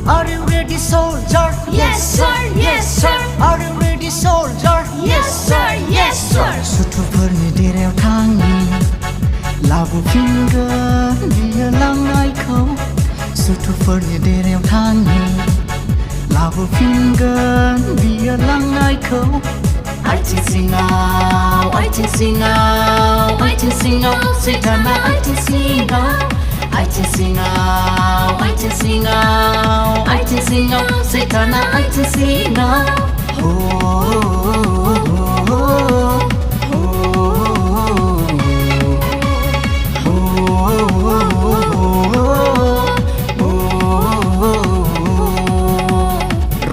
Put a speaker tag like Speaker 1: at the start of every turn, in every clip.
Speaker 1: Are you ready, soldier?
Speaker 2: Yes sir, yes sir.
Speaker 1: Are you ready, soldier?
Speaker 2: Yes sir, yes sir.
Speaker 1: सुथुरफोरनि देरायाव थाङि लाबोफिनगोन बियो लांनायखौ सुथुरफोरनि देरायाव थाङि लाबोफिनगोन बियो लांनायखौ आथिं सिङाव आथिं सिङाव आथिं सिङाव सैताना आथिं सिङाव आथिं सिङाव आथिं सिङाव आथिं सिङाव सैताना आथिं सिङाव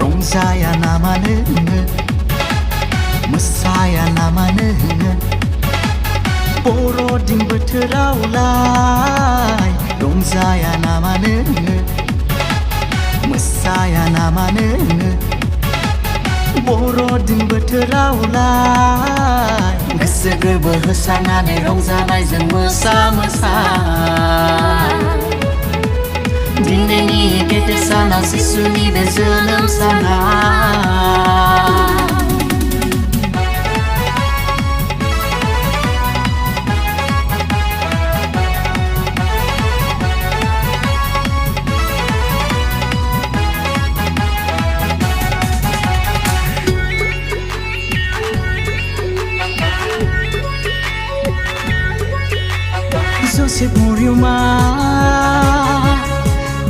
Speaker 1: रंजाया नामानो मोसाया नामानो बर'दिन बोथोरावलाय रंजाया नामानो मोसाया नामानो बर'दिन बोथोरावलाय गोसो गोरबो होसारनानै रंजानायजों मोसा मोसा दिनैनि गेदेर साना जिसुनि बे जोनोम साना Joseph Moriuma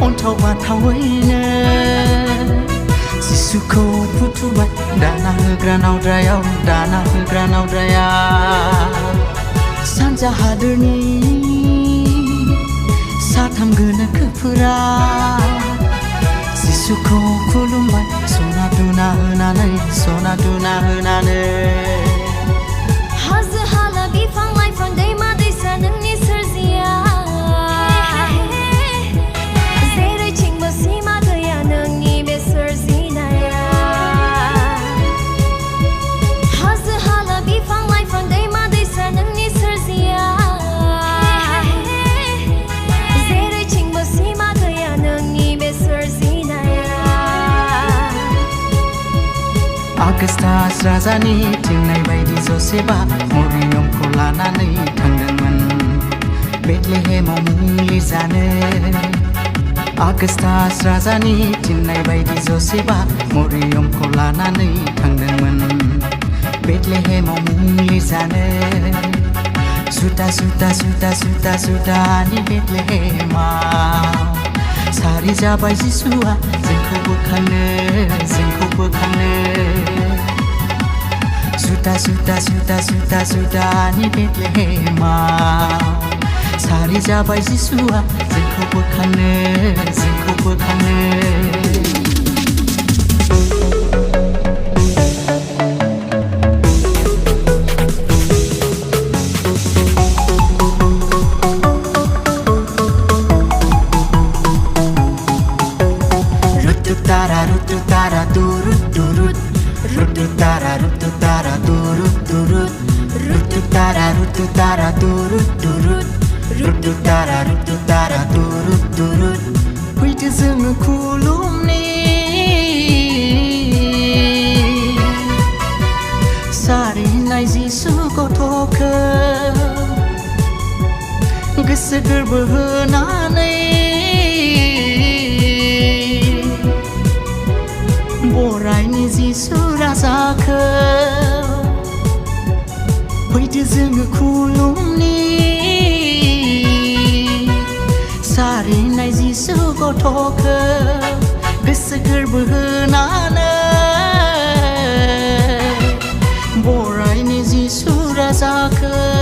Speaker 1: अन्थाव बाथावैनो जिसुखौ फुथुबाय दाना होग्रा नावद्रायाव दाना होग्रा नावद्राया सानजा हादोरनि साथाम गोनोखोफोरा जिसुखौ खुलुमबाय सना दुना होनानै सना दुना होनानै
Speaker 2: हाजो हाला बिफां लाइफां दैमा दैसा नोंनि सोरजिया जेरैथिंबो सिमा गैया नोंनि बे सोरजिनाया हाजो हाला बिफां लाइफां दैमा दैसा नोंनि सोरजिया जेरैथिंबो सिमा गैया नोंनि बे सोरजिनाया
Speaker 1: आगस्तास राजानि थिननाय बायदि जसेफआ मरियमखौ लानानै थांदोंमोन बेथलेहेमाव मुलि जानो आगस्तास राजानि थिननाय बायदि जसेफआ मरियमखौ लानानै थांदोंमोन बेथलेहेमाव मुलि जानो जुदा जुदा जुदा जुदा जुदानि बेथलेहेमाव सारि जाबाय जिसुआ जोंखौ बोखांनो जुदा जुदा जुदा जुदा जुदानि बेथलेहेमाव सारि जाबाय जिसुआ जोंखौ बोखांनो Rututara turut turut Rututara turut turut Rututara turut turut Rututara turut turut Fैदो जोङो खुलुमनि सारिनाय जिसु गथ'खौ गोसो गोरबो होनानै बरायनि जिसु राजाखौ फैदो जोङो खुलुमनि सारिनाय जिसु गथ'खौ गोसो गोरबो होनानै बरायनि जिसु राजाखौ